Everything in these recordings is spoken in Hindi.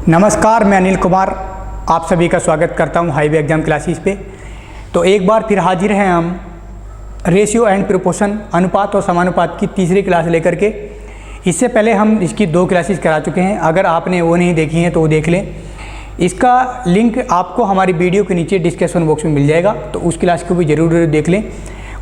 नमस्कार, मैं अनिल कुमार आप सभी का स्वागत करता हूं हाईवे एग्जाम क्लासेस पे। तो एक बार फिर हाजिर हैं हम रेशियो एंड प्रोपोर्शन, अनुपात और समानुपात की तीसरी क्लास लेकर के। इससे पहले हम इसकी 2 क्लासेस करा चुके हैं। अगर आपने वो नहीं देखी हैं तो वो देख लें। इसका लिंक आपको हमारी वीडियो के नीचे डिस्क्रिप्शन बॉक्स में मिल जाएगा, तो उस क्लास को भी ज़रूर देख लें।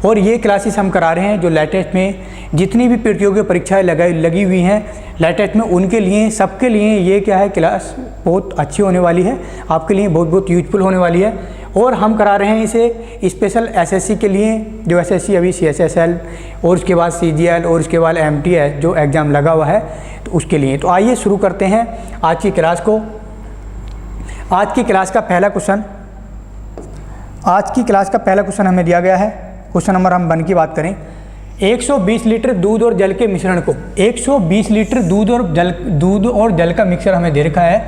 और ये क्लासेस हम करा रहे हैं जो लेटेस्ट में जितनी भी प्रतियोगी परीक्षाएं लगी हुई हैं लेटेस्ट में, उनके लिए सबके लिए ये क्या है, क्लास बहुत अच्छी होने वाली है, आपके लिए बहुत यूजफुल होने वाली है। और हम करा रहे हैं इसे स्पेशल एसएससी के लिए, जो एसएससी अभी सीएसएसएल और उसके बाद सीजीएल और उसके बाद एमटीएस जो एग्ज़ाम लगा हुआ है, तो उसके लिए। तो आइए शुरू करते हैं आज की क्लास को। आज की क्लास का पहला क्वेश्चन हमें दिया गया है। क्वेश्चन नंबर हम 1 की बात करें। 120 लीटर दूध और जल के मिश्रण को, 120 लीटर दूध और जल का मिक्सर हमें दे रखा है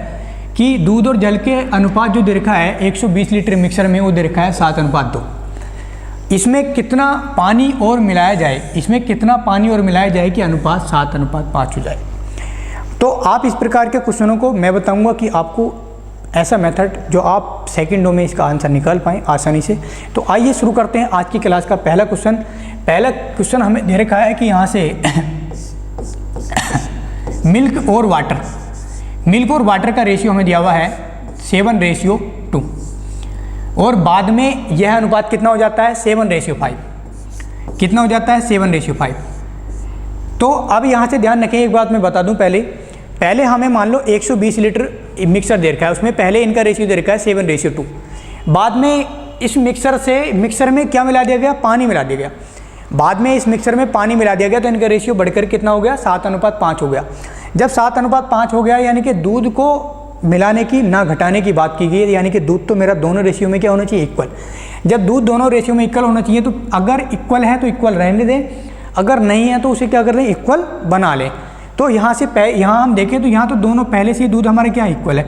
कि दूध और जल के अनुपात जो दे रखा है 120 लीटर मिक्सर में, वो दे रखा है 7:2। इसमें कितना पानी और मिलाया जाए, कि अनुपात 7:5 हो जाए। तो आप इस प्रकार के क्वेश्चनों को मैं बताऊंगा कि आपको ऐसा मेथड जो आप सेकंडों में इसका आंसर निकाल पाएँ आसानी से। तो आइए शुरू करते हैं आज की क्लास का पहला क्वेश्चन हमें दे रखा है कि यहाँ से मिल्क और वाटर का रेशियो हमें दिया हुआ है 7:2 और बाद में यह अनुपात कितना हो जाता है 7:5। कितना हो जाता है 7:5। तो अब यहाँ से ध्यान रखें, एक बात मैं बता दूँ पहले हमें मान लो 120 लीटर मिक्सर दे रखा है, उसमें पहले इनका रेशियो दे रखा है 7:2। बाद में इस मिक्सर में क्या मिला दिया गया, पानी मिला दिया गया। बाद में इस मिक्सर में पानी मिला दिया गया तो इनका रेशियो बढ़कर कितना हो गया 7:5 हो गया। जब 7:5 हो गया यानी कि दूध को मिलाने की ना घटाने की बात की गई, यानी कि दूध तो मेरा दोनों रेशियो में क्या होना चाहिए, इक्वल। जब दूध दोनों रेशियो में इक्वल होना चाहिए तो अगर इक्वल है तो इक्वल रहने दें, अगर नहीं है तो उसे क्या कर लें, इक्वल बना लें। तो यहाँ हम देखें तो यहाँ तो दोनों पहले से ही दूध हमारे क्या इक्वल है।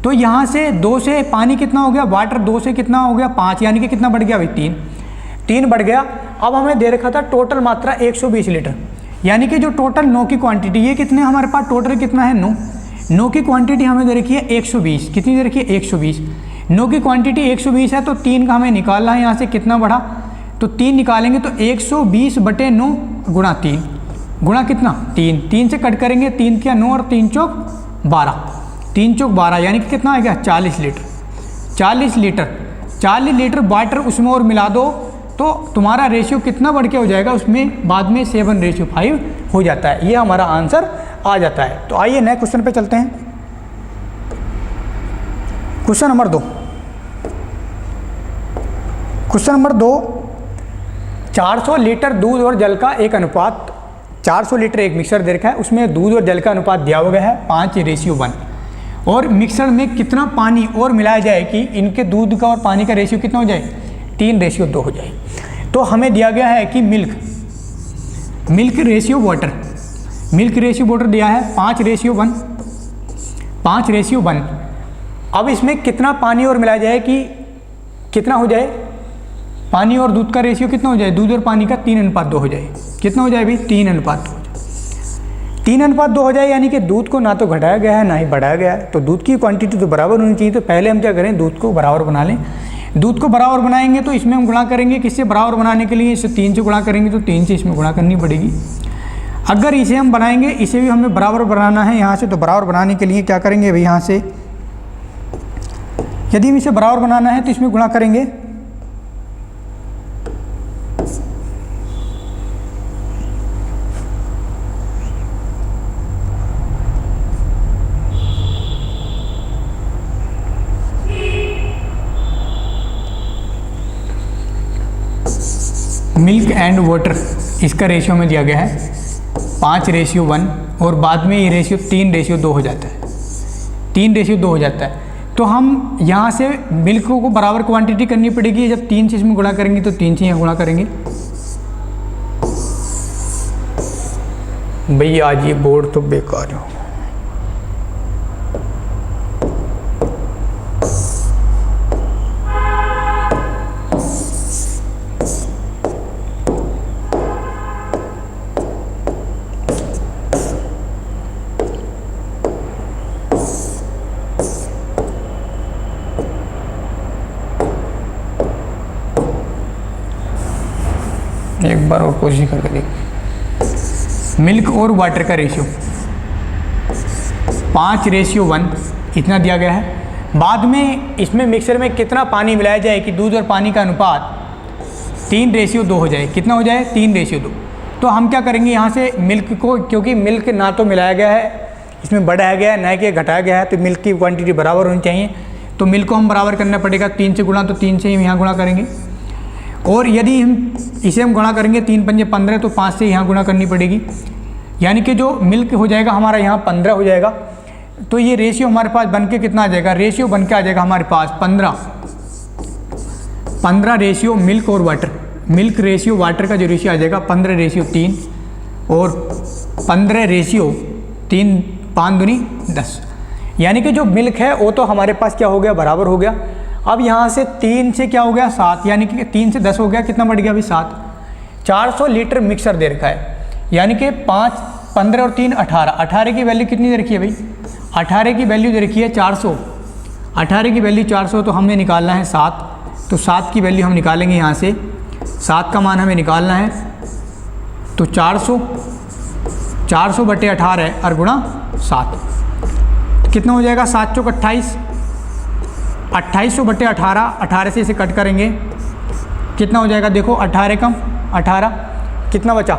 तो यहाँ से 2 से पानी कितना हो गया, वाटर 2 से कितना हो गया 5, यानी कि कितना बढ़ गया भाई 3 बढ़ गया। अब हमें दे रखा था टोटल मात्रा 120 लीटर, यानी कि जो टोटल 9 की क्वांटिटी, ये कितने हमारे पास टोटल कितना है 9 की क्वांटिटी हमें दे रखी है 120। कितनी दे रखी है 120। 9 की क्वांटिटी 120 है तो 3 का हमें निकालना है, यहाँ से कितना बढ़ा तो 3 निकालेंगे तो 120/9 गुणा 3 गुणा कितना 3 से कट करेंगे, 3 क्या 9 और 3 चौक 12, 3 चौक 12 यानी कि कितना आएगा 40 लीटर वाटर उसमें और मिला दो तो तुम्हारा रेशियो कितना बढ़ के हो जाएगा, उसमें बाद में 7:5 हो जाता है। ये हमारा आंसर आ जाता है। तो आइए नए क्वेश्चन पे चलते हैं। क्वेश्चन नंबर 2, 400 लीटर दूध और जल का एक अनुपात, 400 लीटर एक मिक्सर दे रखा है, उसमें दूध और जल का अनुपात दिया हुआ है 5:1 और मिक्सर में कितना पानी और मिलाया जाए कि इनके दूध का और पानी का रेशियो कितना हो जाए 3:2 हो जाए। तो हमें दिया गया है कि मिल्क रेशियो वाटर दिया है 5:1। अब इसमें कितना पानी और मिलाया जाए कि कितना हो जाए, पानी और दूध का रेशियो कितना हो जाए, दूध और पानी का 3:2 हो जाए। कितना हो जाए भाई 3:2 हो जाए, यानी कि दूध को ना तो घटाया गया है ना ही बढ़ाया गया है। तो दूध की क्वांटिटी तो बराबर होनी चाहिए। तो पहले हम क्या करें, दूध को बराबर बना लें। दूध को बराबर बनाएंगे तो इसमें हम गुणा करेंगे, किससे बराबर बनाने के लिए, इससे 3 से गुणा करेंगे तो 3 से इसमें गुणा करनी पड़ेगी। अगर इसे हम बनाएंगे, इसे भी हमें बराबर बनाना है यहाँ से, तो बराबर बनाने के लिए क्या करेंगे भाई, यहाँ से यदि हम इसे बराबर बनाना है तो इसमें गुणा करेंगे। मिल्क एंड वाटर इसका रेशियो में दिया गया है 5:1 और बाद में ये रेशियो 3:2 हो जाता है। 3:2 हो जाता है तो हम यहाँ से मिल्क को बराबर क्वांटिटी करनी पड़ेगी। जब 3 से इसमें गुणा करेंगे तो 3 से यहाँ गुणा करेंगे। भैया आज ये बोर्ड तो बेकार हो। एक बार और कोशिश करके देख। मिल्क और वाटर का रेशियो 5:1 इतना दिया गया है। बाद में इसमें मिक्सर में कितना पानी मिलाया जाए कि दूध और पानी का अनुपात 3:2 हो जाए। कितना हो जाए? 3:2। तो हम क्या करेंगे यहाँ से मिल्क को, क्योंकि मिल्क ना तो मिलाया गया है, इसमें बढ़ाया गया है, ना कि घटाया गया है, तो मिल्क की क्वांटिटी बराबर होनी चाहिए। तो मिल्क को हम बराबर करना पड़ेगा, 3 से गुणा, तो 3 से हम यहाँ गुणा करेंगे। और यदि इसे हम गुणा करेंगे 3 पंजे 15, तो 5 से यहाँ गुणा करनी पड़ेगी, यानी कि जो मिल्क हो जाएगा हमारा यहाँ 15 हो जाएगा। तो ये रेशियो हमारे पास बन के कितना आ जाएगा? रेशियो बन के आ जाएगा हमारे पास 15 रेशियो मिल्क और वाटर। मिल्क रेशियो वाटर का जो रेशियो आ जाएगा 15:3 और 15:3, 5 दूनी 10। यानी कि जो मिल्क है वो तो हमारे पास क्या हो गया? बराबर हो गया। अब यहाँ से 3 से क्या हो गया? 7, यानी कि 3 से 10 हो गया। कितना बढ़ गया अभी? 7। 400 लीटर मिक्सर दे रखा है, यानी कि 5, 15 और 3 18। 18 की वैल्यू कितनी दे रखी है भाई? 18 की वैल्यू दे रखी है 400। 18 की वैल्यू 400, तो हमें निकालना है 7। तो 7 की वैल्यू हम निकालेंगे यहाँ से, 7 का मान हमें निकालना है। तो 400 बटे 18 और गुणा 7, कितना हो जाएगा? 7 चौक 28, 2800 बटे 18, 18 से इसे कट करेंगे, कितना हो जाएगा? देखो 18 कम 18, कितना बचा?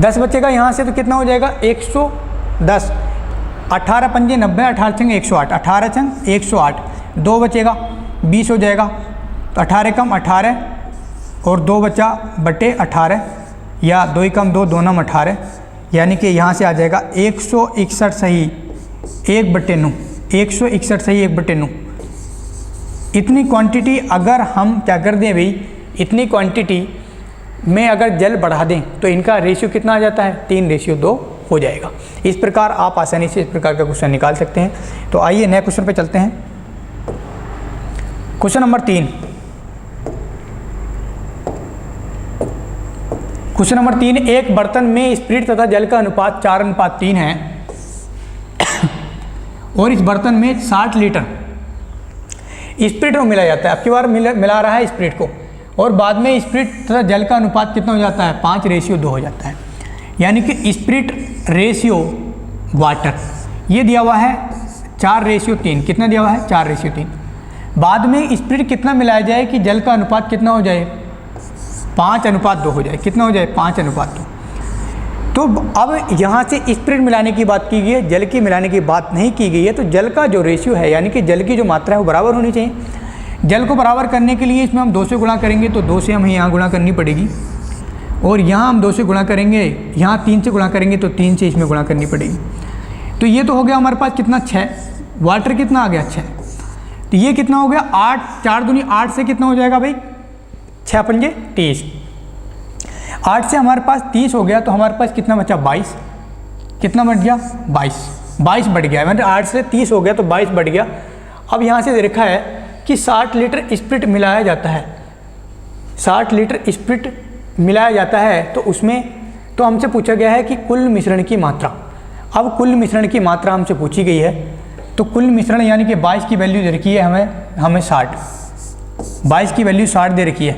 10 बचेगा यहाँ से, तो कितना हो जाएगा? 110। 18 पंजे 90, 18 छंग 108, 18 छंग 108, 2 बचेगा 20 हो जाएगा। तो 18 कम 18 और 2 बचा बटे 18, या 2 कम 2, 2 नम 18, यानी कि यहाँ से आ जाएगा 161 सही 1/9। 161 सही 1/9। इतनी क्वांटिटी अगर हम क्या कर दें भाई, इतनी क्वांटिटी में अगर जल बढ़ा दें तो इनका रेशियो कितना आ जाता है? 3:2 हो जाएगा। इस प्रकार आप आसानी से इस प्रकार का क्वेश्चन निकाल सकते हैं। तो आइए नए क्वेश्चन पे चलते हैं। Question number 3। क्वेश्चन नंबर 3, एक बर्तन में स्पिरिट तथा जल का अनुपात 4:3 है और इस बर्तन में 60 लीटर स्पिरिट को मिलाया जाता है। अब की बार मिला रहा है स्पिरिट को, और बाद में स्पिरिट तथा जल का अनुपात कितना हो जाता है? 5:2 हो जाता है। यानी कि स्पिरिट रेशियो वाटर ये दिया हुआ है 4:3। कितना दिया हुआ है? 4:3। बाद में स्पिरिट कितना मिलाया जाए कि जल का अनुपात कितना हो जाए? 5:2 हो जाए। कितना हो जाए? 5:2। तो अब यहाँ से स्पिरिट मिलाने की बात की गई है, जल की मिलाने की बात नहीं की गई है। तो जल का जो रेशियो है, यानी कि जल की जो मात्रा है वो बराबर होनी चाहिए। जल को बराबर करने के लिए इसमें हम 2 से गुणा करेंगे, तो 2 से हमें यहाँ गुणा करनी पड़ेगी, और यहाँ हम 2 से गुणा करेंगे, यहाँ 3 से गुणा करेंगे, तो 3 से इसमें गुणा करनी पड़ेगी। तो ये तो हो गया हमारे पास कितना? 6। वाटर कितना आ गया? 6। तो ये कितना हो गया? 8, 4 दूनी 8 से कितना हो जाएगा भाई? 6 पंजे 30। 8 से हमारे पास 30 हो गया, तो हमारे पास कितना बचा? 22। कितना बढ़ गया? 22 बढ़ गया। मतलब 8 से 30 हो गया तो 22 बढ़ गया। अब यहाँ से देखा है कि 60 लीटर स्पिरिट मिलाया जाता है। 60 लीटर स्पिरिट मिलाया जाता है, तो उसमें तो हमसे पूछा गया है कि कुल मिश्रण की मात्रा। अब कुल मिश्रण की मात्रा हमसे पूछी गई है, तो कुल मिश्रण यानी कि 22 की वैल्यू दे रखी है हमें 60। 22 की वैल्यू 60 दे रखी है,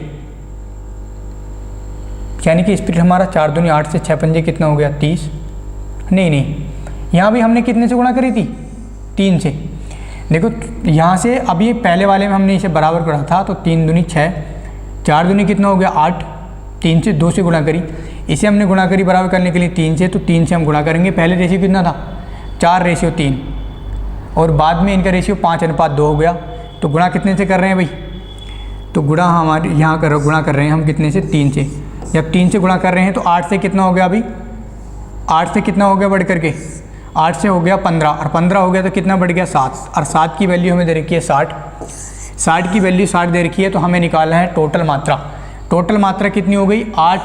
यानी कि स्पिरिट हमारा 4 दूनी 8 से 6 पंजे कितना हो गया? 30। नहीं, यहाँ भी हमने कितने से गुणा करी थी? 3 से। देखो यहाँ से अभी पहले वाले में हमने इसे बराबर करा था, तो 3 दूनी 6, 4 दूनी कितना हो गया? 8, 3 से 2 से गुणा करी, इसे हमने गुणा करी बराबर करने के लिए 3 से, तो 3 से हम गुणा करेंगे। पहले रेशियो कितना था? 4:3, और बाद में इनका रेशियो 5:2 हो गया। तो गुणा कितने से कर रहे हैं भाई? तो गुणा हमारे यहाँ गुणा कर रहे हैं हम कितने से? 3 से। जब 3 से गुणा कर रहे हैं तो 8 से कितना हो गया अभी? 8 से कितना हो गया बढ़ करके? 8 से हो गया 15, और 15 हो गया तो कितना बढ़ गया? 7, और 7 की वैल्यू हमें दे रखी है 60। 60 की वैल्यू 60 दे रखी है, तो हमें निकालना है टोटल मात्रा। टोटल मात्रा कितनी हो गई? 8,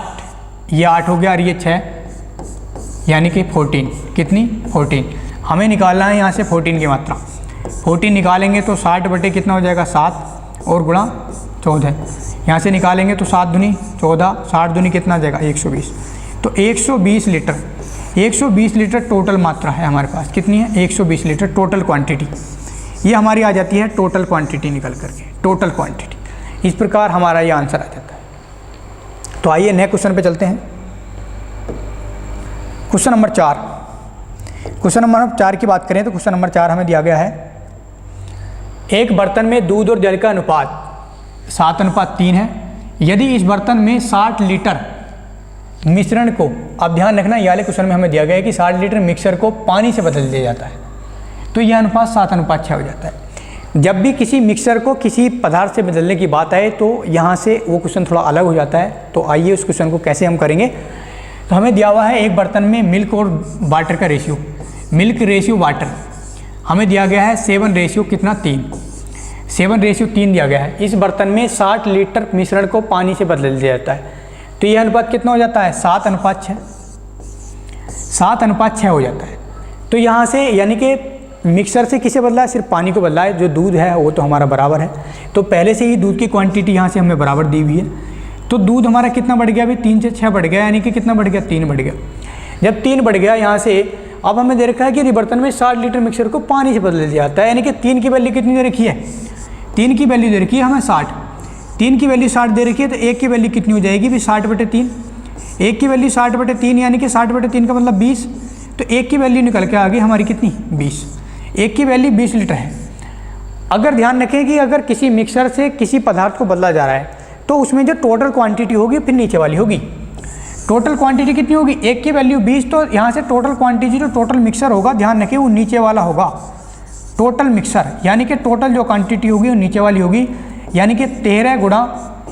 ये 8 हो गया और ये 6, यानी कि 14। कितनी? 14। हमें निकालना है यहाँ से 14 की मात्रा। 14 निकालेंगे तो 60 बटे कितना हो जाएगा? 7, और गुणा 14। यहाँ से निकालेंगे तो 7 दूनी 14, 60 दूनी कितना आ जाएगा? 120। तो 120 लीटर टोटल मात्रा है हमारे पास। कितनी है? 120 लीटर टोटल क्वांटिटी। ये हमारी आ जाती है टोटल क्वांटिटी निकल करके, टोटल क्वांटिटी। इस प्रकार हमारा ये आंसर आ जाता है। तो आइए नए क्वेश्चन पे चलते हैं। Question number 4। क्वेश्चन नंबर 4 की बात करें तो क्वेश्चन नंबर 4 हमें दिया गया है, एक बर्तन में दूध और जल का अनुपात 7:3 है। यदि इस बर्तन में 60 लीटर मिश्रण को, अब ध्यान रखना ये वाले क्वेश्चन में हमें दिया गया है कि 60 लीटर मिक्सर को पानी से बदल दिया जाता है, तो यह अनुपात 7:6 हो जाता है। जब भी किसी मिक्सर को किसी पदार्थ से बदलने की बात आए तो यहाँ से वो क्वेश्चन थोड़ा अलग हो जाता है। तो आइए उस क्वेश्चन को कैसे हम करेंगे। तो हमें दिया हुआ है एक बर्तन में मिल्क और वाटर का रेशियो, मिल्क रेशियो वाटर हमें दिया गया है 7 रेशियो कितना 3, 7 रेशियो 3 दिया गया है। इस बर्तन में 60 लीटर मिश्रण को पानी से बदल दिया जाता है, तो यह अनुपात कितना हो जाता है 7:6, 7:6 हो जाता है। तो यहाँ से यानी कि मिक्सर से किसे बदला है, सिर्फ पानी को बदला है, जो दूध है वो तो हमारा बराबर है। तो पहले से ही दूध की क्वांटिटी यहाँ से हमें बराबर दी हुई है, तो दूध हमारा कितना बढ़ गया अभी 3 से 6 बढ़ गया, यानी कि कितना बढ़ गया 3 बढ़ गया। जब 3 बढ़ गया यहाँ से, अब हमें दे रखा है कि बर्तन में 60 लीटर मिक्सर को पानी से बदल दिया जाता है, यानी कि 3 की वैल्यू कितनी दे रखी है, 3 की वैल्यू दे रखी है हमें 60, 3 की वैल्यू 60 दे रखी है, तो 1 की वैल्यू कितनी हो जाएगी भी 60/3, 1 की वैल्यू 60/3 यानी कि 60/3 का मतलब 20, तो 1 की वैल्यू निकल के आ गई हमारी कितनी 20, 1 की वैल्यू 20 लीटर है। अगर ध्यान रखें कि अगर किसी मिक्सर से किसी पदार्थ को बदला जा रहा है तो उसमें जो टोटल क्वांटिटी होगी फिर नीचे वाली होगी, टोटल क्वांटिटी कितनी होगी 1 की वैल्यू 20, तो यहाँ से टोटल क्वांटिटी जो टोटल मिक्सर होगा ध्यान रखें वो नीचे वाला होगा, टोटल मिक्सर यानी कि टोटल जो क्वांटिटी होगी वो नीचे वाली होगी, यानी कि 13 गुणा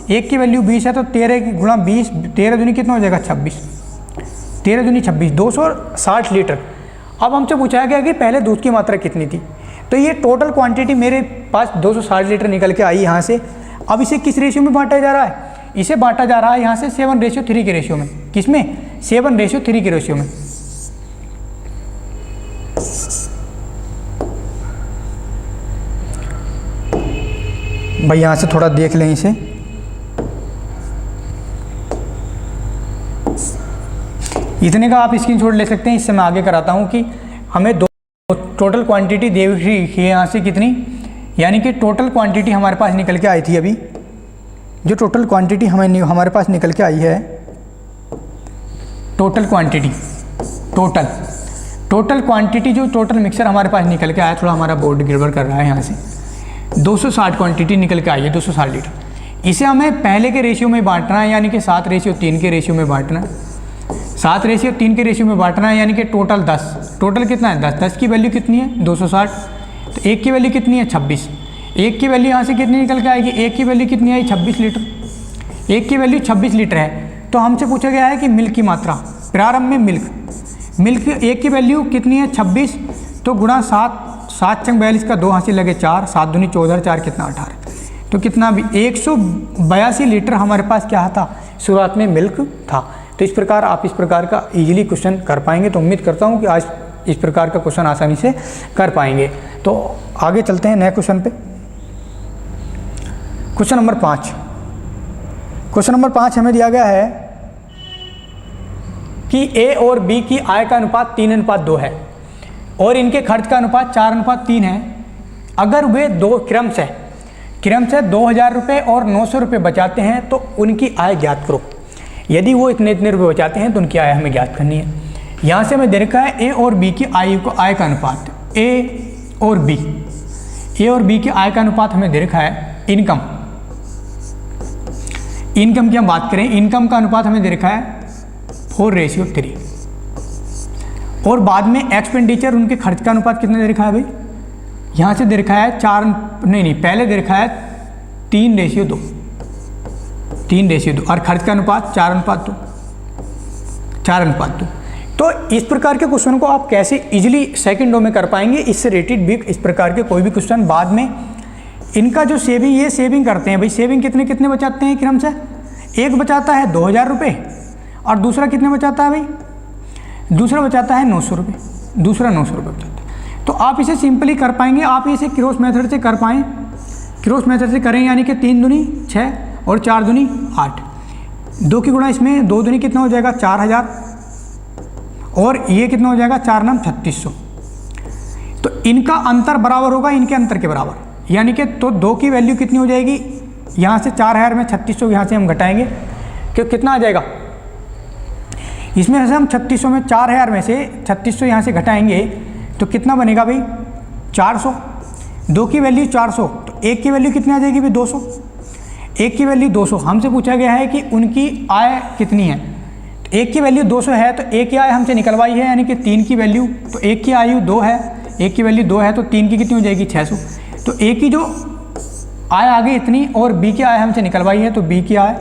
1 की वैल्यू 20 है तो 13 गुणा 20, 13 दूनी कितना हो जाएगा 26, 13 दूनी 26, 260 लीटर। अब हमसे पूछा गया कि पहले दूध की मात्रा कितनी थी, तो ये टोटल क्वांटिटी मेरे पास 260 लीटर निकल के आई यहाँ से। अब इसे किस रेशियो में बांटा जा रहा है, इसे बांटा जा रहा है यहाँ से 7:3 के रेशियो में, किसमें 7:3 के रेशियो में। भाई यहाँ से थोड़ा देख लें इसे, इतने का आप स्क्रीनशॉट ले सकते हैं। इससे मैं आगे कराता हूँ कि हमें दो टोटल क्वांटिटी दे रखी है यहाँ से कितनी, यानी कि टोटल क्वांटिटी हमारे पास निकल के आई थी अभी, जो टोटल क्वांटिटी हमारे पास निकल के आई है, टोटल क्वांटिटी टोटल क्वांटिटी जो टोटल मिक्सर हमारे पास निकल के आया, थोड़ा हमारा बोर्ड गड़बड़ कर रहा है यहाँ से, 260 क्वांटिटी निकल के आई है 260 लीटर। इसे हमें पहले के रेशियो में बांटना है, यानी कि 7:3 के रेशियो में बांटना है, 7:3 के रेशियो में बांटना है, यानी कि टोटल 10, टोटल कितना है 10, 10 की वैल्यू कितनी है 260, तो 1 की वैल्यू कितनी है 26, 1 की वैल्यू यहाँ से कितनी निकल के आएगी, 1 की वैल्यू कितनी आई 26 लीटर, 1 की वैल्यू 26 लीटर है। तो हमसे पूछा गया है कि मिल्क की मात्रा, प्रारंभ में मिल्क 1 की वैल्यू कितनी है 26, तो गुणा 7, 7 × 42 का 2 हासिल लगे 4, 7 दूनी 14, 4 कितना 18, तो कितना भी 182 लीटर हमारे पास क्या था शुरुआत में मिल्क था। तो इस प्रकार आप इस प्रकार का इजीली क्वेश्चन कर पाएंगे। तो उम्मीद करता हूँ कि आज इस प्रकार का क्वेश्चन आसानी से कर पाएंगे। तो आगे चलते हैं नए क्वेश्चन पे। क्वेश्चन नंबर 5, क्वेश्चन नंबर 5 हमें दिया गया है कि ए और बी की आय का अनुपात 3:2 है और इनके खर्च का अनुपात 4:3 है। अगर वे दो क्रमशः 2000 रुपये और 900 रुपये बचाते हैं तो उनकी आय ज्ञात करो। यदि वो इतने रुपये बचाते हैं तो उनकी आय हमें ज्ञात करनी है। यहाँ से हमें दे रखा है ए और बी की आय का अनुपात, ए और बी की आय का अनुपात हमें दे रखा है इनकम की हम बात करें, इनकम का अनुपात हमें दे रखा है 4:3 और बाद में एक्सपेंडिचर उनके खर्च का अनुपात कितना दे रखा है भाई, यहाँ से दे रखा है पहले दे रखा है 3:2 और खर्च का अनुपात 4:2। तो इस प्रकार के क्वेश्चन को आप कैसे इजीली सेकंडों में कर पाएंगे, इससे रिलेटेड भी इस प्रकार के कोई भी क्वेश्चन बाद में इनका जो सेविंग करते हैं भाई, सेविंग कितने बचाते हैं क्रम से, एक बचाता है 2000 रुपये और दूसरा कितने बचाता है भाई, दूसरा बचाता है 900 रुपये, दूसरा 900 रुपये बचाता है। तो आप इसे सिंपली कर पाएंगे, आप इसे क्रॉस मेथड से कर पाएँ, क्रॉस मेथड से करें, यानी कि 3 दूनी 6 और 4 दूनी 8, 2 की गुणा इसमें 2 दूनी कितना हो जाएगा 4000 और ये कितना हो जाएगा 4 9 3600। तो इनका अंतर बराबर होगा इनके अंतर के बराबर, यानी कि तो 2 की वैल्यू कितनी हो जाएगी, यहाँ से 4000 में 3600 यहाँ से हम घटाएंगे क्यों कितना आ जाएगा, इसमें से हम 3600 में 4000 में से 3600 यहाँ से घटाएंगे तो कितना बनेगा भाई 400। 2 की वैल्यू 400 तो 1 की वैल्यू कितनी आ जाएगी भाई 200। 1 की वैल्यू 200, हमसे पूछा गया है कि उनकी आय कितनी है। तो 1 की वैल्यू 200 है तो 1 की आय हमसे निकलवाई है, यानी कि 3 की वैल्यू, तो 1 की आयु 2 है, 1 की वैल्यू 2 है तो 3 की कितनी हो जाएगी 600। तो A की जो आय आ गई इतनी और B की आय हमसे निकलवाई है, तो B की आय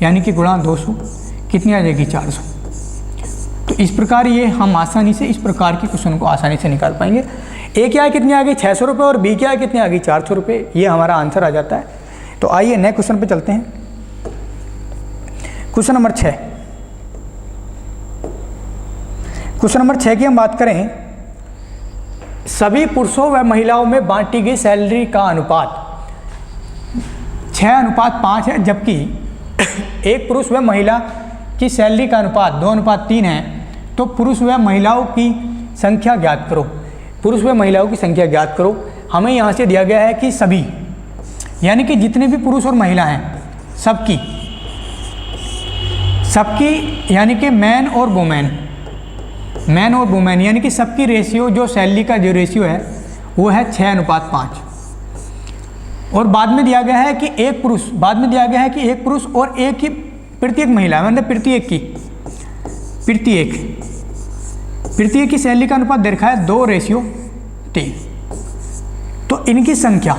यानी कि गुणा 200 कितनी आ जाएगी 400। तो इस प्रकार ये हम आसानी से इस प्रकार के क्वेश्चन को आसानी से निकाल पाएंगे। A की आय कितनी आ गई 600 रुपये और B की आय कितनी आ गई 400 रुपये, ये हमारा आंसर आ जाता है। तो आइए नेक्स्ट क्वेश्चन पे चलते हैं। Question number 6। क्वेश्चन नंबर 6 की हम बात करें, सभी पुरुषों व महिलाओं में बांटी गई सैलरी का अनुपात 6:5 है, जबकि एक पुरुष व महिला की सैलरी का अनुपात 2:3 है। तो पुरुष व महिलाओं की संख्या ज्ञात करो। पुरुष व महिलाओं की संख्या ज्ञात करो। हमें यहाँ से दिया गया है कि सभी यानी कि जितने भी पुरुष और महिला हैं सबकी यानी कि मैन और वुमेन यानी कि सबकी रेशियो, जो सैलरी का जो रेशियो है वो है 6:5। और बाद में दिया गया है कि एक पुरुष और एक की प्रत्येक महिला, मतलब प्रत्येक की सैलरी का अनुपात दे रखा है 2:3। तो इनकी संख्या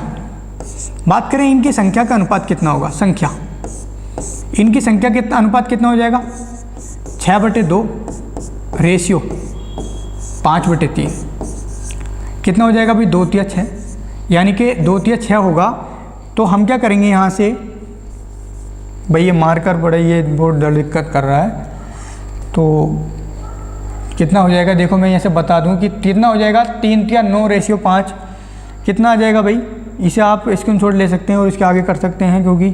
बात करें, इनकी संख्या का अनुपात कितना होगा, इनकी संख्या कितना अनुपात कितना हो जाएगा 6/2 रेशियो 5/3 कितना हो जाएगा भाई 2/6, यानी कि 2/6 होगा। तो हम क्या करेंगे यहाँ से, भाई ये मार्कर बड़ा ये बहुत दिक्कत कर रहा है, तो कितना हो जाएगा देखो मैं यहाँ से बता दूँ कि कितना हो जाएगा 3/9:5 कितना आ जाएगा भाई। इसे आप स्क्रीनशॉट ले सकते हैं और इसके आगे कर सकते हैं, क्योंकि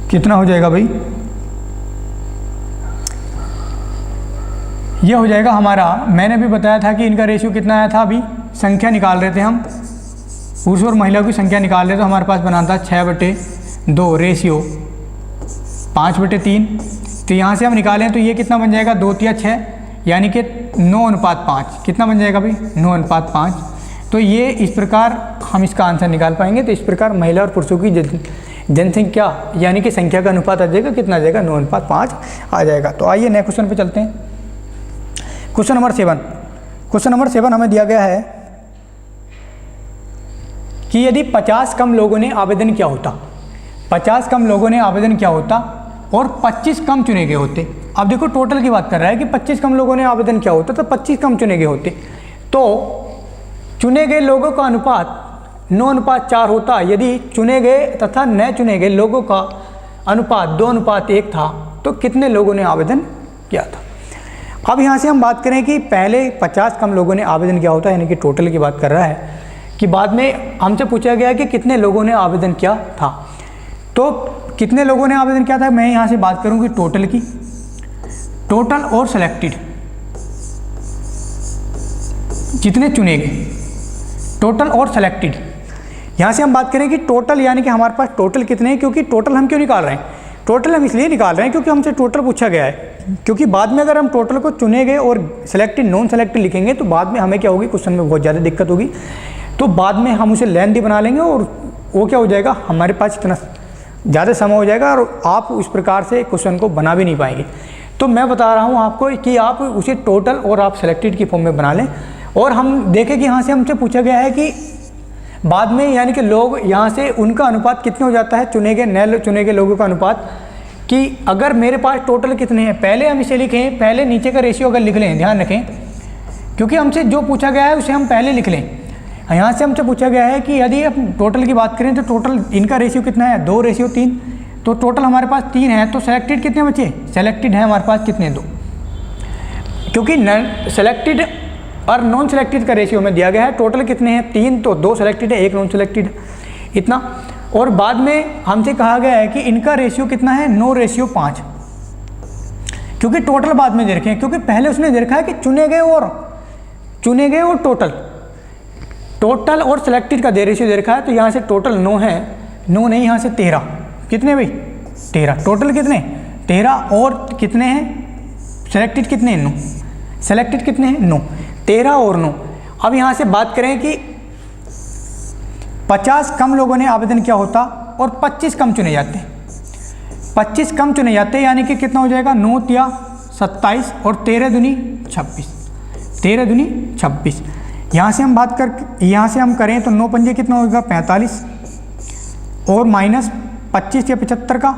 कितना हो जाएगा भाई, ये हो जाएगा हमारा, मैंने भी बताया था कि इनका रेशियो कितना आया था, अभी संख्या निकाल रहे थे हम, पुरुष और महिलाओं की संख्या निकाल रहे थे, तो हमारे पास बना था 6/2 रेशियो 5/3। तो यहाँ से हम निकालें तो ये कितना बन जाएगा 2/6 यानी कि 9:5 कितना बन जाएगा भाई 9:5। तो ये इस प्रकार हम इसका आंसर निकाल पाएंगे। तो इस प्रकार महिला और पुरुषों की जनसंख्या यानी कि संख्या का अनुपात आ जाएगा, कितना आ जाएगा 9:5 आ जाएगा। तो आइए नेक्स्ट क्वेश्चन पे चलते हैं। क्वेश्चन नंबर 7 हमें दिया गया है कि यदि 50 कम लोगों ने आवेदन किया होता, 50 कम लोगों ने आवेदन किया होता और 25 कम चुने गए होते। अब देखो टोटल की बात कर रहा है कि 25 कम लोगों ने आवेदन किया होता तो 25 कम चुने गए होते, तो चुने गए लोगों का अनुपात 9:4 होता यदि चुने गए तथा न चुने गए लोगों का अनुपात 2:1 था। तो कितने लोगों ने आवेदन किया था। अब यहाँ से हम बात करें कि पहले 50 कम लोगों ने आवेदन किया होता, यानी कि टोटल की बात कर रहा है, कि बाद में हमसे पूछा गया कि कितने लोगों ने आवेदन किया था। तो कितने लोगों ने आवेदन किया था, मैं यहाँ से बात करूँगी टोटल की, टोटल और सेलेक्टेड, जितने चुने गए, टोटल और सेलेक्टेड। यहाँ से हम बात करें कि टोटल यानी कि हमारे पास टोटल कितने हैं, क्योंकि टोटल हम क्यों निकाल रहे हैं, टोटल हम इसलिए निकाल रहे हैं क्योंकि हमसे टोटल पूछा गया है। क्योंकि बाद में अगर हम टोटल को चुने गए और सेलेक्टेड नॉन सेलेक्टेड लिखेंगे तो बाद में हमें क्या होगी, क्वेश्चन में बहुत ज़्यादा दिक्कत होगी, तो बाद में हम उसे लेंथी बना लेंगे और वो क्या हो जाएगा, हमारे पास इतना ज़्यादा समय हो जाएगा और आप उस प्रकार से क्वेश्चन को बना भी नहीं पाएंगे। तो मैं बता रहा हूँ आपको कि आप उसे टोटल और आप सेलेक्टेड की फॉर्म में बना लें। और हम देखें कि यहाँ से हमसे पूछा गया है कि बाद में यानी कि लोग यहाँ से उनका अनुपात कितने हो जाता है, चुने गए न चुने गए लोगों का अनुपात, कि अगर मेरे पास टोटल कितने हैं, पहले हम इसे लिखें, पहले नीचे का रेशियो अगर लिख लें, ध्यान रखें, क्योंकि हमसे जो पूछा गया है उसे हम पहले लिख लें। यहाँ से हमसे पूछा गया है कि यदि आप टोटल की बात करें तो टोटल इनका रेशियो कितना है 2:3, तो टोटल हमारे पास 3 है, तो सेलेक्टेड कितने बचे, सेलेक्टेड है हमारे पास कितने 2, क्योंकि सेलेक्टेड और नॉन सेलेक्टेड का रेशियो में दिया गया है। टोटल कितने हैं 3, तो 2 सेलेक्टेड है 1 नॉन सेलेक्टेड इतना। और बाद में हमसे कहा गया है कि इनका रेशियो कितना है 9:5, क्योंकि टोटल बाद में दे रखे हैं, क्योंकि पहले उसने दे रखा है कि चुने गए और चुने गए और टोटल और सिलेक्टेड का रेशियो दे रखा है। तो यहाँ से टोटल 9 है, 9 नहीं, यहाँ से 13, कितने भाई 13, टोटल कितने 13 और कितने हैं सिलेक्टेड कितने हैं 9, सेलेक्टेड कितने हैं 9, 13 और 9। अब यहाँ से बात करें कि 50 कम लोगों ने आवेदन किया होता और 25 कम चुने जाते, 25 कम चुने जाते यानी कि कितना हो जाएगा 9 या 27 और 13 दूनी 26, 13 दूनी 26। यहाँ से हम बात कर, यहाँ से हम करें तो 9 पंजे कितना होगा 45 और माइनस 25 या 75 का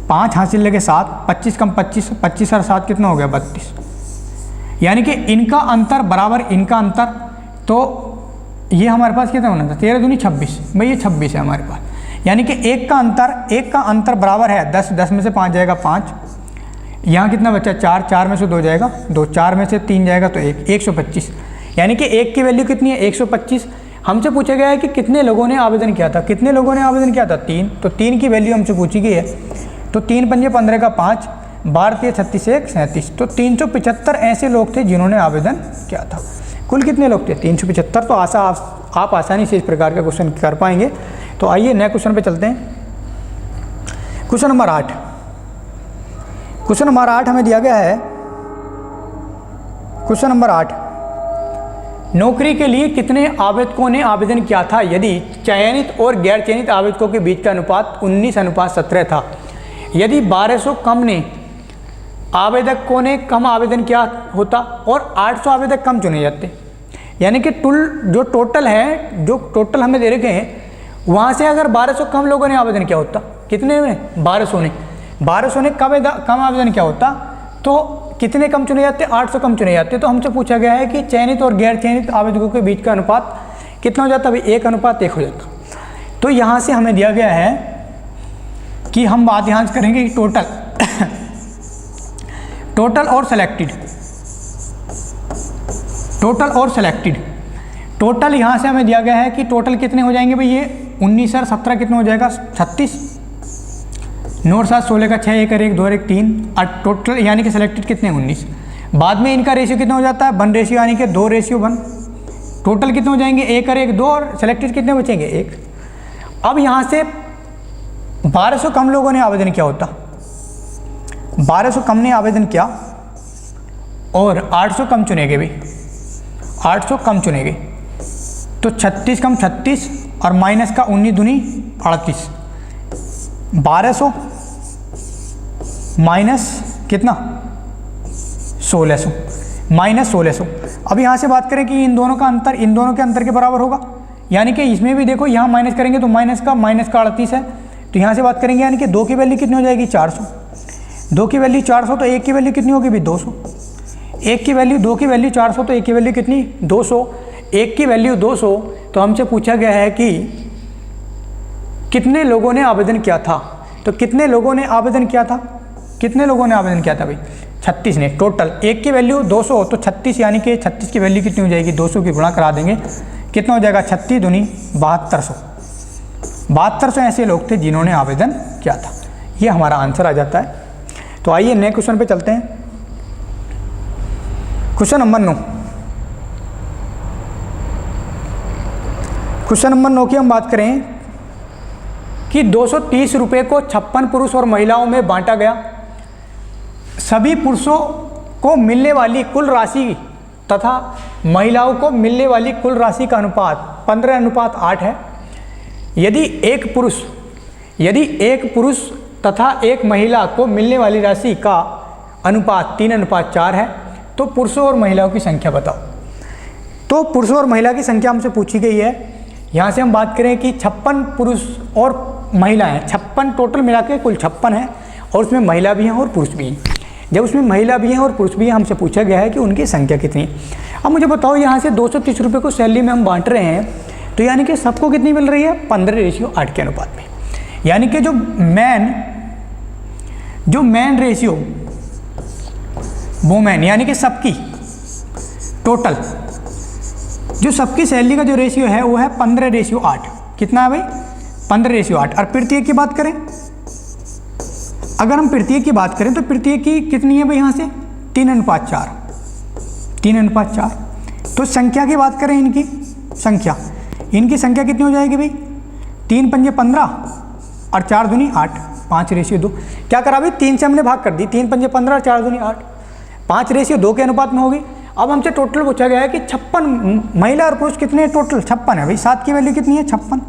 5 हासिल लगे 7, 25 कम 25, 25 और 7 कितना हो गया 32। यानी कि इनका अंतर बराबर इनका अंतर, तो ये हमारे पास कितना होना था 13 दूनी 26, भाई ये 26 है हमारे पास। यानी कि एक का अंतर बराबर है 10, 10 में से 5 जाएगा 5, यहाँ कितना बचा 4, 4 में से 2 जाएगा 2, 4 में से 3 जाएगा तो 1, 125। यानी कि एक की वैल्यू कितनी है 125। हमसे पूछा गया है कि कितने लोगों ने आवेदन किया था, कितने लोगों ने आवेदन किया था 3, तो 3 की वैल्यू हमसे पूछी गई है। तो 3 पंजे 15 का 5, 12 36 1 37, तो 375 ऐसे लोग थे जिन्होंने आवेदन किया था। कुल कितने लोग थे 375। तो आप आसानी से इस प्रकार का क्वेश्चन कर पाएंगे। तो आइए नए क्वेश्चन पे चलते हैं। क्वेश्चन नंबर 8, क्वेश्चन नंबर 8 हमें दिया गया है। क्वेश्चन नंबर 8, नौकरी के लिए कितने आवेदकों ने आवेदन किया था यदि चयनित और गैर चयनित आवेदकों के बीच का अनुपात 19:17 था। यदि 1200 कम ने आवेदकों ने कम आवेदन किया होता और 800 आवेदक कम चुने जाते, यानी कि जो टोटल है, जो टोटल हमें दे रखे हैं वहाँ से अगर 1200 कम लोगों ने आवेदन किया होता, कितने ने 1200 ने कम आवेदन किया होता तो कितने कम चुने जाते 800 कम चुने जाते। तो हमसे पूछा गया है कि चयनित और गैर चयनित आवेदकों के बीच का अनुपात कितना हो जाता, भाई 1:1 हो जाता। तो यहाँ से हमें दिया गया है कि हम बात यहाँ से करेंगे कि टोटल और सेलेक्टेड, टोटल यहाँ से हमें दिया गया है कि टोटल कितने हो जाएंगे भाई, ये 19 और 17 कितना हो जाएगा 36, 9 और 7 16 का 6, 1 और 1 2 और 1 3, और टोटल यानी कि सेलेक्टेड कितने 19। बाद में इनका रेशियो कितना हो जाता है 1 रेशियो यानी कि 2:1। टोटल कितने हो जाएंगे 1 और 1 2 और सेलेक्टेड कितने बचेंगे 1। अब यहाँ से 1200 कम लोगों ने आवेदन किया होता, 1200 कम ने आवेदन किया और 800 कम चुने गए भाई, 800 कम चुने गए, तो 36 कम 36 और माइनस का 19 दूनी 38, 1200 माइनस कितना 1600, माइनस 1600। अब यहाँ से बात करें कि इन दोनों का अंतर इन दोनों के अंतर के बराबर होगा, यानी कि इसमें भी देखो यहाँ माइनस करेंगे तो माइनस का 38 है। तो यहाँ से बात करेंगे यानी कि 2 की वैल्यू कितनी हो जाएगी 400, 2 की वैल्यू 400, तो 1 की वैल्यू कितनी होगी भी 200, 1 की वैल्यू 2 की वैल्यू 400, तो 1 की वैल्यू कितनी 200, 1 की वैल्यू 200। तो हमसे पूछा गया है कि कितने लोगों ने आवेदन किया था, तो कितने लोगों ने आवेदन किया था, कितने लोगों ने आवेदन किया था भाई 36 ने। टोटल 1 की वैल्यू 200 तो 36 यानी कि 36 की वैल्यू कितनी हो जाएगी 200 की गुणा करा देंगे, कितना हो जाएगा 36 दूनी 7200, 7200 ऐसे लोग थे जिन्होंने आवेदन किया था। ये हमारा आंसर आ जाता है। तो आइए नए क्वेश्चन पे चलते हैं। क्वेश्चन नंबर 9, क्वेश्चन नंबर 9 की हम बात करें कि 230 रुपये को 56 पुरुष और महिलाओं में बांटा गया। सभी पुरुषों को मिलने वाली कुल राशि तथा महिलाओं को मिलने वाली कुल राशि का अनुपात 15:8 है। यदि एक पुरुष तथा एक महिला को मिलने वाली राशि का अनुपात 3:4 है तो पुरुषों और महिलाओं की संख्या बताओ। तो पुरुषों और महिला की संख्या हमसे पूछी गई है। यहाँ से हम बात करें कि 56 पुरुष और महिलाएं, 56 टोटल मिला के कुल 56 है और उसमें महिला भी हैं और पुरुष भी हैं। जब उसमें महिला भी हैं और पुरुष भी हैं, हमसे पूछा गया है कि उनकी संख्या कितनी है। अब मुझे बताओ, यहाँ से 230 रुपये को सैलरी में हम बांट रहे हैं, तो यानी कि सबको कितनी मिल रही है 15:8 के अनुपात में। यानी कि जो मैन रेशियो वोमेन यानी कि सबकी टोटल जो सबकी सैलरी का जो रेशियो है वो है 15:8। कितना है भाई 15:8। और प्रत्येक की बात करें, अगर हम प्रत्येक की बात करें तो प्रत्येक की कितनी है भाई यहाँ से 3:4। 3:4। तो संख्या की बात करें, इनकी संख्या कितनी हो जाएगी भाई, 3 पंजे 15 और 4 दूनी 8, 5:2। क्या करा भाई, 3 से हमने भाग कर दी, 3 पंजे 15 और 4 दूनी 8, 5:2 के अनुपात में होगी। अब हमसे टोटल पूछा गया है कि 56 महिला और पुरुष कितने हैं, टोटल 56 है भाई। 7 की वैल्यू कितनी है, 56,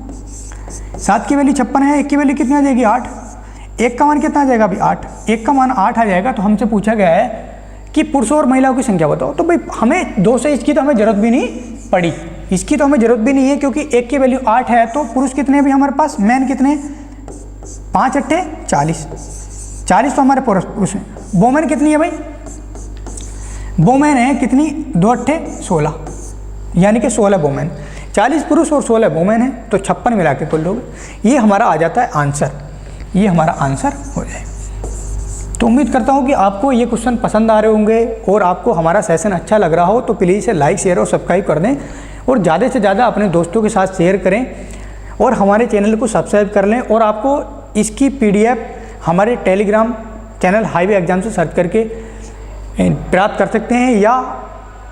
7 की वैल्यू 56 है। 1 की वैल्यू कितनी आ जाएगी, 8, 1 का मान कितना आ जाएगा भाई, 8, 1 का मान 8 आ जाएगा। तो हमसे पूछा गया है कि पुरुषों और महिलाओं की संख्या बताओ। तो भाई हमें 2 से इसकी तो हमें ज़रूरत भी नहीं पड़ी, इसकी तो हमें ज़रूरत भी नहीं है, क्योंकि 1 की वैल्यू 8 है। तो पुरुष कितने हैं भाई हमारे पास, मैन कितने, 5 8 40, 40 तो हमारे पुरुष हैं। वोमेन कितनी है भाई, वोमेन है कितनी, 2 8 16, यानी कि 16 वोमेन, 40 पुरुष और 16 वोमेन है। तो 56 मिला के कुल लोग, ये हमारा आ जाता है आंसर, ये हमारा आंसर हो जाएगा। तो उम्मीद करता हूँ कि आपको ये क्वेश्चन पसंद आ रहे होंगे और आपको हमारा सेशन अच्छा लग रहा हो। तो प्लीज़ इसे लाइक शेयर और सब्सक्राइब कर दें और ज़्यादा से ज़्यादा अपने दोस्तों के साथ शेयर करें और हमारे चैनल को सब्सक्राइब कर लें। और आपको इसकी PDF हमारे टेलीग्राम चैनल हाईवे एग्जाम से सर्च करके प्राप्त कर सकते हैं, या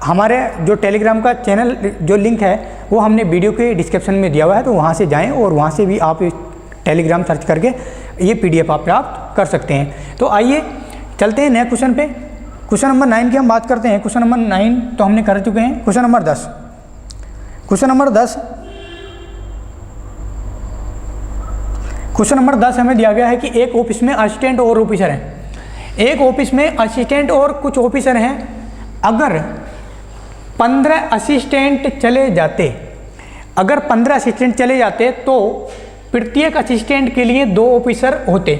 हमारे जो टेलीग्राम का चैनल जो लिंक है वो हमने वीडियो के डिस्क्रिप्शन में दिया हुआ है, तो वहाँ से जाएँ और वहाँ से भी आप टेलीग्राम सर्च करके ये PDF आप प्राप्त कर सकते हैं। तो आइए चलते हैं नए क्वेश्चन पे। क्वेश्चन नंबर 9 की हम बात करते हैं। क्वेश्चन नंबर 9 तो हमने कर चुके हैं। क्वेश्चन नंबर 10, क्वेश्चन नंबर 10 हमें दिया गया है कि एक ऑफिस में असिस्टेंट और ऑफिसर हैं। एक ऑफिस में असिस्टेंट और कुछ ऑफिसर हैं। अगर 15 असिस्टेंट चले जाते तो प्रत्येक असिस्टेंट के लिए 2 ऑफिसर होते।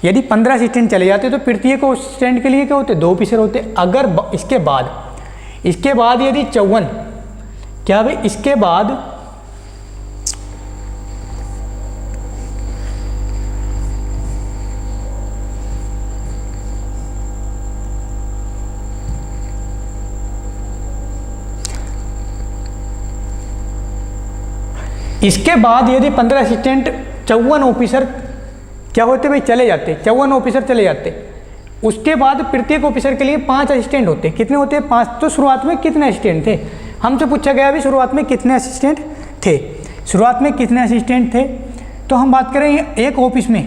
यदि 15 असिस्टेंट चले जाते तो प्रत्येक असिस्टेंट के लिए क्या होते, 2 ऑफिसर होते। अगर इसके बाद यदि 54, क्या भाई इसके बाद यदि 15 असिस्टेंट 54 ऑफिसर क्या होते भाई, चले जाते, 54 ऑफिसर चले जाते, उसके बाद प्रत्येक ऑफिसर के लिए 5 असिस्टेंट होते। कितने होते हैं, 5। तो शुरुआत में कितने असिस्टेंट थे, हमसे पूछा गया भी शुरुआत में कितने असिस्टेंट थे। शुरुआत में कितने असिस्टेंट थे, तो हम बात करें एक ऑफिस में,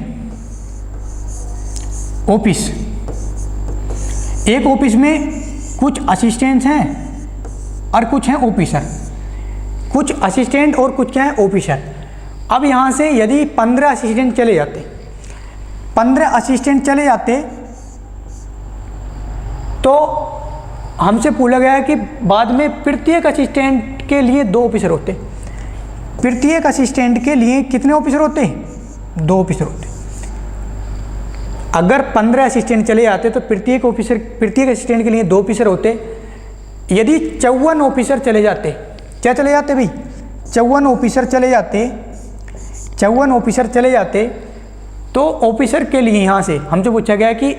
एक ऑफिस में कुछ असिस्टेंट्स हैं और कुछ हैं ऑफिसर, कुछ असिस्टेंट और कुछ क्या है ऑफिसर। अब यहाँ से यदि 15 असिस्टेंट चले जाते तो हमसे पूछा गया है कि बाद में प्रत्येक असिस्टेंट के लिए 2 ऑफिसर होते। प्रत्येक असिस्टेंट के लिए कितने ऑफिसर होते, 2 ऑफिसर होते। अगर 15 असिस्टेंट चले जाते तो प्रत्येक असिस्टेंट के लिए 2 ऑफिसर होते। यदि 54 ऑफिसर चले जाते, क्या चले जाते भाई, 54 ऑफिसर चले जाते तो ऑफिसर के लिए यहाँ से हमसे पूछा गया कि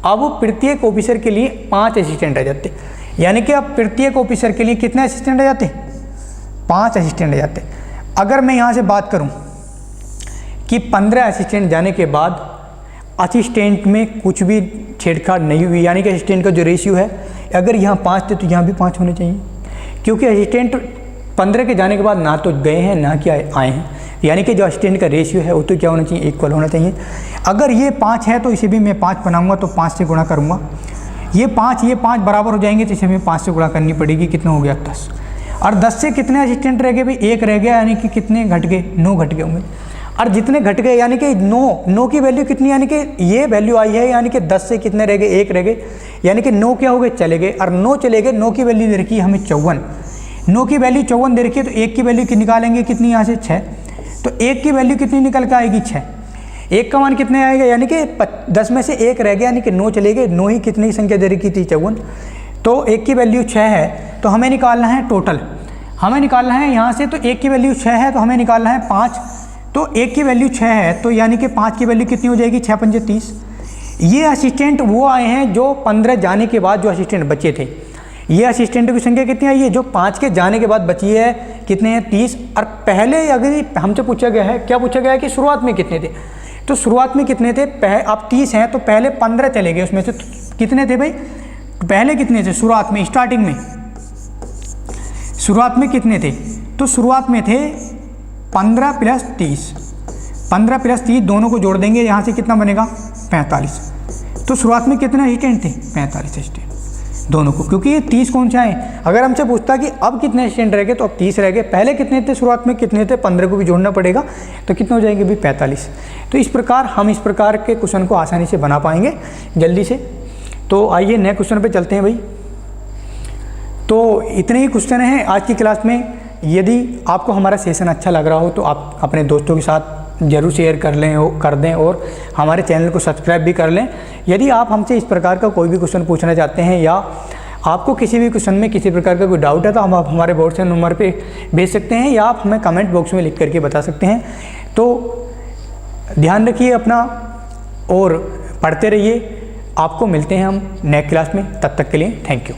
अब प्रत्येक ऑफिसर के लिए 5 असिस्टेंट आ जाते। यानी कि अब प्रत्येक ऑफिसर के लिए कितने असिस्टेंट आ जाते, 5 असिस्टेंट आ जाते। अगर मैं यहाँ से बात करूँ कि 15 असिस्टेंट जाने के बाद असिस्टेंट में कुछ भी छेड़छाड़ नहीं हुई, यानी कि असिस्टेंट का जो रेशियो है, अगर यहाँ 5 थे तो यहाँ भी 5 होने चाहिए, क्योंकि असिस्टेंट 15 के जाने के बाद ना तो गए हैं ना कि आए हैं, यानी कि जो असिस्टेंट का रेशियो है वो तो क्या होना चाहिए, इक्वल होना चाहिए। अगर ये 5 है तो इसे भी मैं 5 बनाऊंगा तो 5 से गुणा करूंगा, ये 5 बराबर हो जाएंगे तो इसे हमें 5 से गुणा करनी पड़ेगी। कितना हो गया, 10। और 10 से कितने असिस्टेंट रह गए भाई, 1 रह गया, यानी कि कितने घट गए, 9 घट गए होंगे। और जितने घट गए यानी कि 9 की वैल्यू कितनी, यानी कि ये वैल्यू आई है, यानी कि 10 से कितने रह गए, 1 रह गए, यानी कि 9 क्या हो गए, चले गए। और 9 चले गए, 9 की वैल्यू दे रखी है हमें 54, 9 की वैल्यू 54 दे रखी है, तो 1 की वैल्यू निकालेंगे कितनी, यहाँ से 6, तो 1 की वैल्यू कितनी निकल के आएगी, 6। 1 का मान कितने आएगा, यानी कि 10 में से 1 रह गया, यानी कि 9 चले गए, 9 ही कितनी संख्या दे रखी थी, 54, तो 1 की वैल्यू 6 है। तो हमें निकालना है टोटल, हमें निकालना है यहाँ से, तो 1 की वैल्यू 6 है तो हमें निकालना है 5, तो 1 की वैल्यू 6 है, तो यानी कि 5 की वैल्यू कितनी हो जाएगी, 6 पंजे 30। ये असिस्टेंट वो आए हैं जो 15 जाने के बाद जो असिस्टेंट बचे थे, ये असिस्टेंटों की संख्या कितनी आई है, जो 5 के जाने के बाद बची है, कितने हैं, 30। और पहले अगर हमसे पूछा गया है, क्या पूछा गया है कि शुरुआत में कितने थे, तो शुरुआत में कितने थे, अब 30 हैं तो पहले 15 चले गए, उसमें से कितने थे भाई, तो पहले कितने थे शुरुआत में, स्टार्टिंग में शुरुआत में कितने थे, तो शुरुआत में थे 15 + 30, 15 + 30 दोनों को जोड़ देंगे, यहाँ से कितना बनेगा 45। तो शुरुआत में कितने स्टैंड थे 45 स्टैंड दोनों को, क्योंकि ये 30 कौन सा है। अगर हमसे पूछता कि अब कितने स्टैंड रह गए तो अब 30 रह गए, पहले कितने थे शुरुआत में कितने थे, 15 को भी जोड़ना पड़ेगा, तो कितने हो जाएंगे भी 45। तो इस प्रकार हम इस प्रकार के क्वेश्चन को आसानी से बना पाएंगे जल्दी से। तो आइए नए क्वेश्चन पे चलते हैं भाई। तो इतने ही क्वेश्चन हैं आज की क्लास में। यदि आपको हमारा सेशन अच्छा लग रहा हो तो आप अपने दोस्तों के साथ ज़रूर शेयर कर दें और हमारे चैनल को सब्सक्राइब भी कर लें। यदि आप हमसे इस प्रकार का कोई भी क्वेश्चन पूछना चाहते हैं या आपको किसी भी क्वेश्चन में किसी प्रकार का कोई डाउट है तो हम आप हमारे व्हाट्सएप नंबर पे भेज सकते हैं या आप हमें कमेंट बॉक्स में लिख करके बता सकते हैं। तो ध्यान रखिए अपना और पढ़ते रहिए। आपको मिलते हैं हम नेक्स्ट क्लास में, तब तक के लिए थैंक यू।